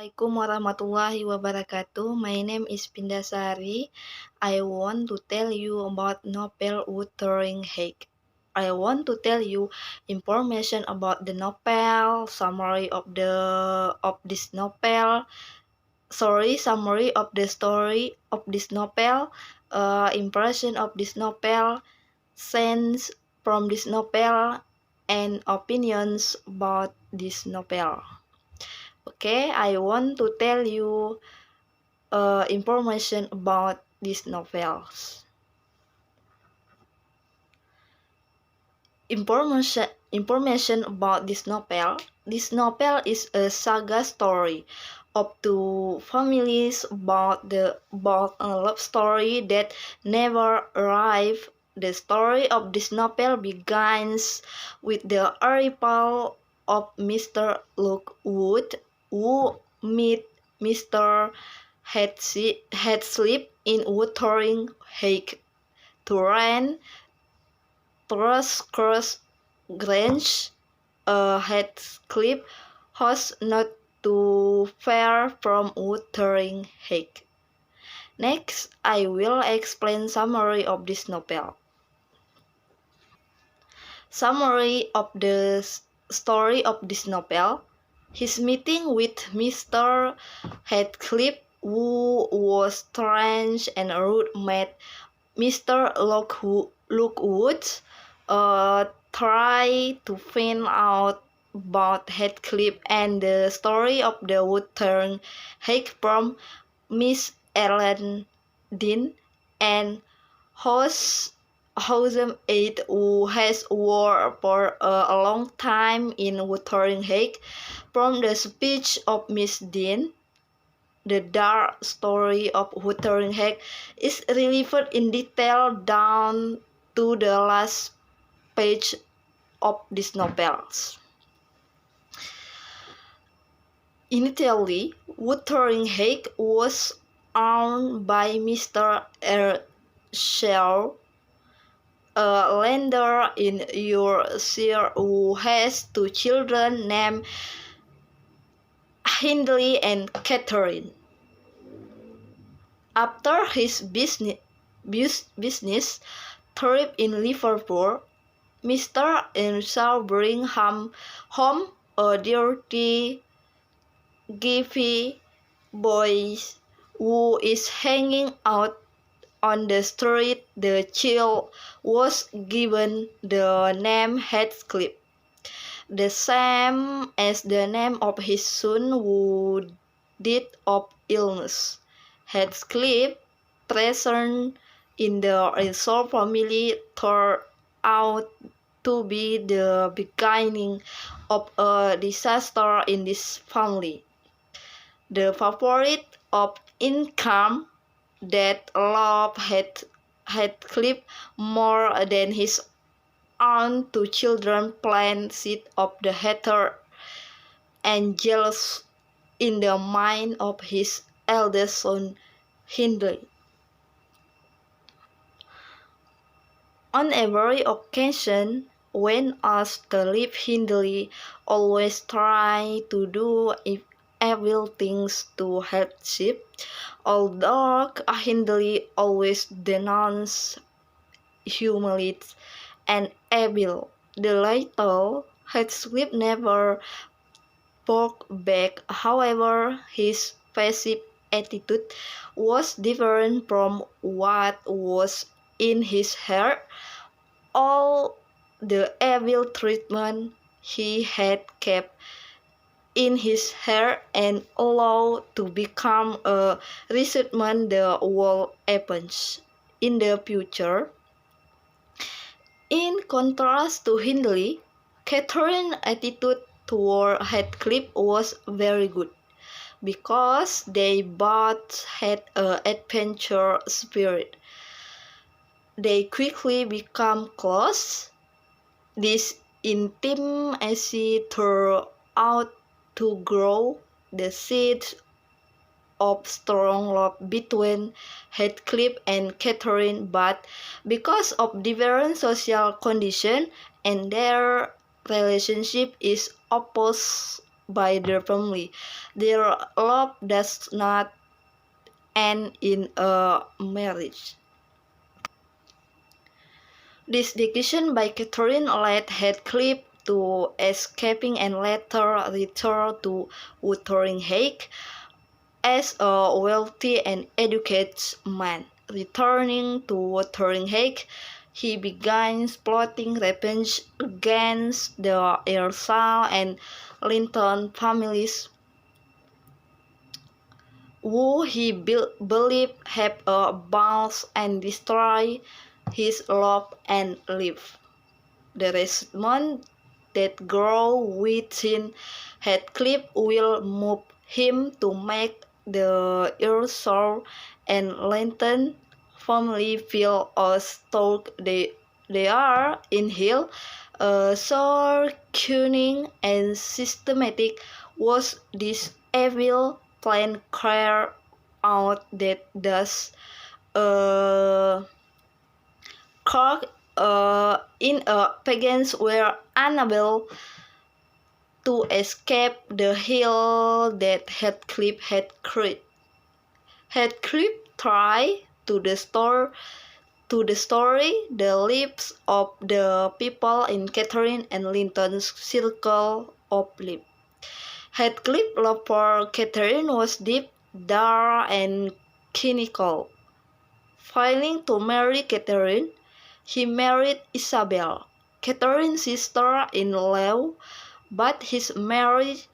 Assalamualaikum warahmatullahi wabarakatuh. My name is Pindasari. I want to tell you about novel Wuthering-Heights. I want to tell you information about the novel, summary of this novel, summary of the story of this novel, impression of this novel, sense from this novel, and opinions about this novel. Okay, I want to tell you information about these novels. Information about this novel. This novel is a saga story of two families about a love story that never arrived. The story of this novel begins with the arrival of Mr. Lockwood, who meet Mr. Headslip in Wuthering-Heights to rent Cross Grange, a Heathcliff house not too far from Wuthering-Heights. Next, I will explain summary of this novel. Summary of the story of this novel. His meeting with Mr. Heathcliff, who was strange and rude, made Mr. Lockwood try to find out about Heathcliff and the story of the Wuthering-Heights from Miss Ellen Dean and housemate who has worked for a long time in Wuthering-Heights. From the speech of Miss Dean, the dark story of Wuthering-Heights is relived in detail down to the last page of these novels. Initially, Wuthering-Heights was owned by Mr. Earnshaw, a lender in Yorkshire who has two children named Hindley and Catherine. After his business trip in Liverpool, Mr. Earnshaw brings home a dirty, gifty boy who is hanging out on the street. The child was given the name Heathcliff, the same as the name of his son who died of illness. Heathcliff, present in the Earnshaw family, turned out to be the beginning of a disaster in this family. The favorite of income that loved Heathcliff more than his own two children planted seed of the hatred and jealousy in the mind of his eldest son, Hindley. On every occasion, when asked to leave, Hindley always tried to do evil things to Heathcliff, although Hindley always denounced humiliating and evil. The little Heathcliff never spoke back. However, his passive attitude was different from what was in his heart. All the evil treatment he had kept in his heart and allowed to become a resentment the will happens in the future. In contrast to Hindley, Catherine's attitude toward Heathcliff was very good, because they both had an adventure spirit. They quickly become close. This intimacy turned out to grow the seeds of strong love between Heathcliff and Catherine, but because of different social conditions and their relationship is opposed by their family. Their love does not end in a marriage. This decision by Catherine led Heathcliff to escaping and later return to Wuthering-Heights as a wealthy and educated man. Returning to Wuthering-Heights, he began plotting revenge against the Earnshaw and Linton families, who he believed had abused and destroyed his love and life. The resentment that grew within Heathcliff will move him to make the Earnshaw and Linton family feel as though they are in hell. So cunning and systematic was this evil plan carried out that thus Cork in a pagans were unable to escape the hill that Heathcliff had created. Heathcliff tried to restore the lives of the people in Catherine and Linton's circle of life. Heathcliff's love for Catherine was deep, dark, and cynical. Failing to marry Catherine, he married Isabel, Catherine's sister-in-law, but his marriage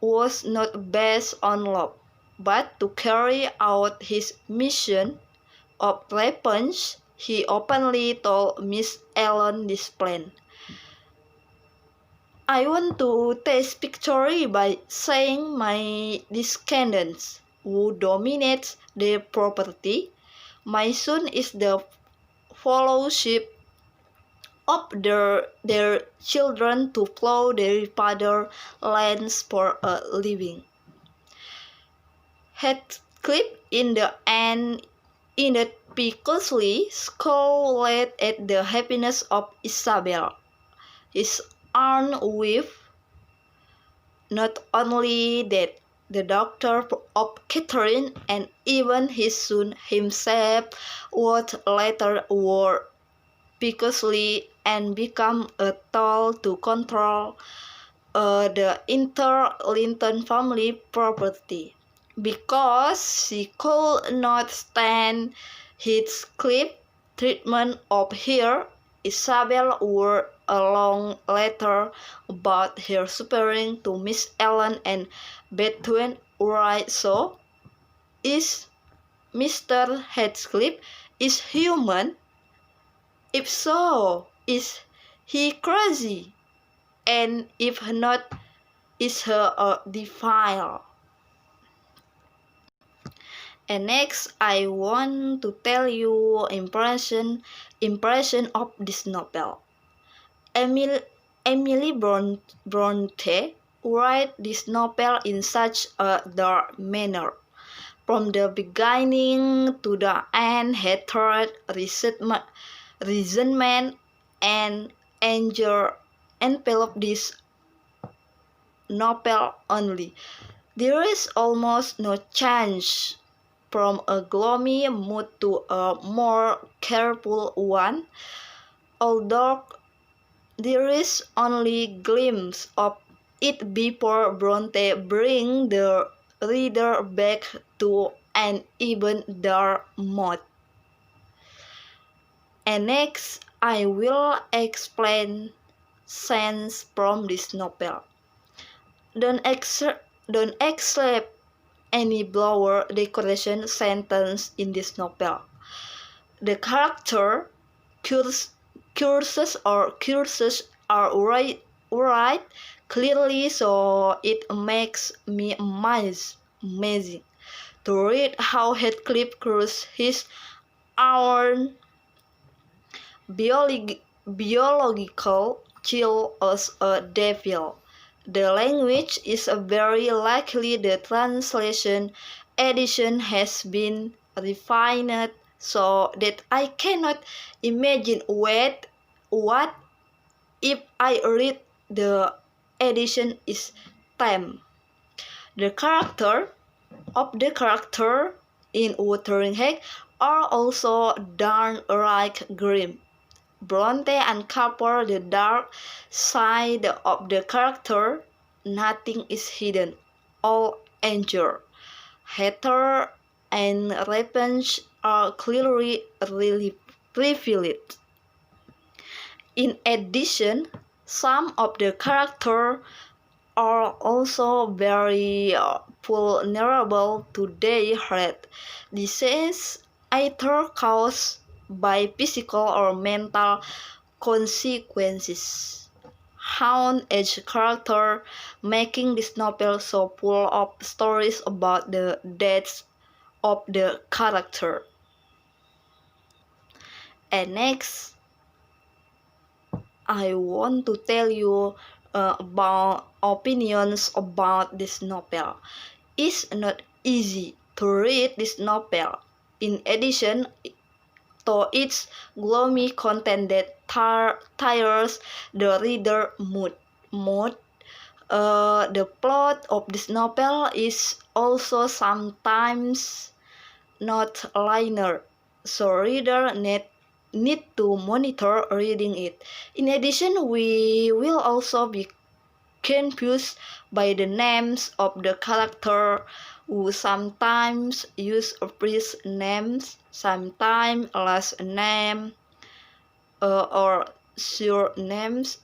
was not based on love, but to carry out his mission of revenge. He openly told Miss Ellen this plan. I want to taste victory by saying my descendants, who dominates the property. My son is the fellowship of their children to plow their father's lands for a living. Heathcliff in the end ended piously scowled at the happiness of Isabel, his own wife. Not only that, the daughter of Catherine and even his son himself would later war piously and become a tool to control the entire Linton family property. Because she could not stand Heathcliff's treatment of her, Isabel wrote a long letter about her suffering to Miss Ellen and Bethune. Right, so is Mr. Heathcliff is human? If so, is he crazy? And if not, is he a defile? And next, I want to tell you impression of this novel. Emily Bronte wrote this novel in such a dark manner. From the beginning to the end, hatred, resentment, and anger envelop this novel only. There is almost no change from a gloomy mood to a more careful one, although there is only glimpse of it before Bronte brings the reader back to an even dark mood. And next, I will explain scenes from this novel. Don't accept any blower decoration sentence in this novel. The character curses are right clearly, so it makes me amazing to read how Heathcliff curses his own biological child as a devil. The language is very likely the translation edition has been refined so that I cannot imagine what if I read the edition is theme. The character in Wuthering-Heights are also downright grim. Bronte uncovers the dark side of the character. Nothing is hidden. All anger, hatred, and revenge are clearly revealed. In addition, some of the characters are also very vulnerable to their health disease, either caused by physical or mental consequences. Hound edge character, making this novel so full of stories about the deaths of the character. And next, I want to tell you about opinions about this novel. It's not easy to read this novel. In addition to its gloomy content that tires the reader mood. The plot of this novel is also sometimes not linear, so reader need to monitor reading it. In addition, we will also be confused by the names of the character, who sometimes use first names, sometimes last name, or surnames,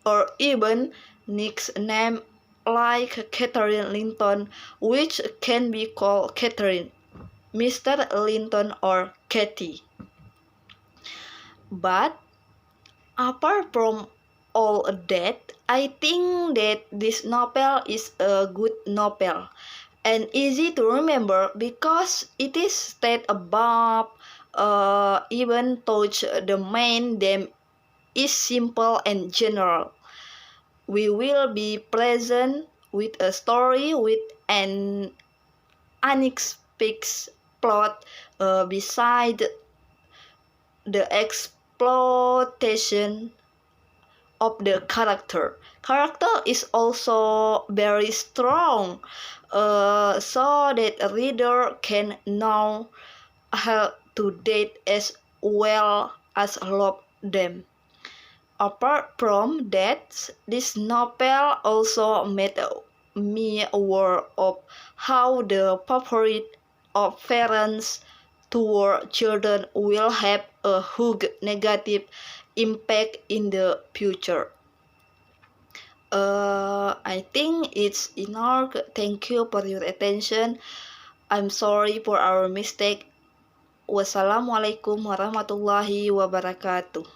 or even nickname like Catherine Linton, which can be called Catherine, Mr. Linton, or Katie. But apart from all that, I think that this novel is a good novel and easy to remember because it is stated above, even though the main theme is simple and general. We will be present with a story with an unexpected plot beside the exploitation of the character. Character is also very strong, so that a reader can know how to date as well as love them. Apart from that, this novel also made me aware of how the favorite of parents toward children will have a huge negative impact in the future. I think it's enough. Thank you for your attention. I'm sorry for our mistake. Wassalamualaikum warahmatullahi wabarakatuh.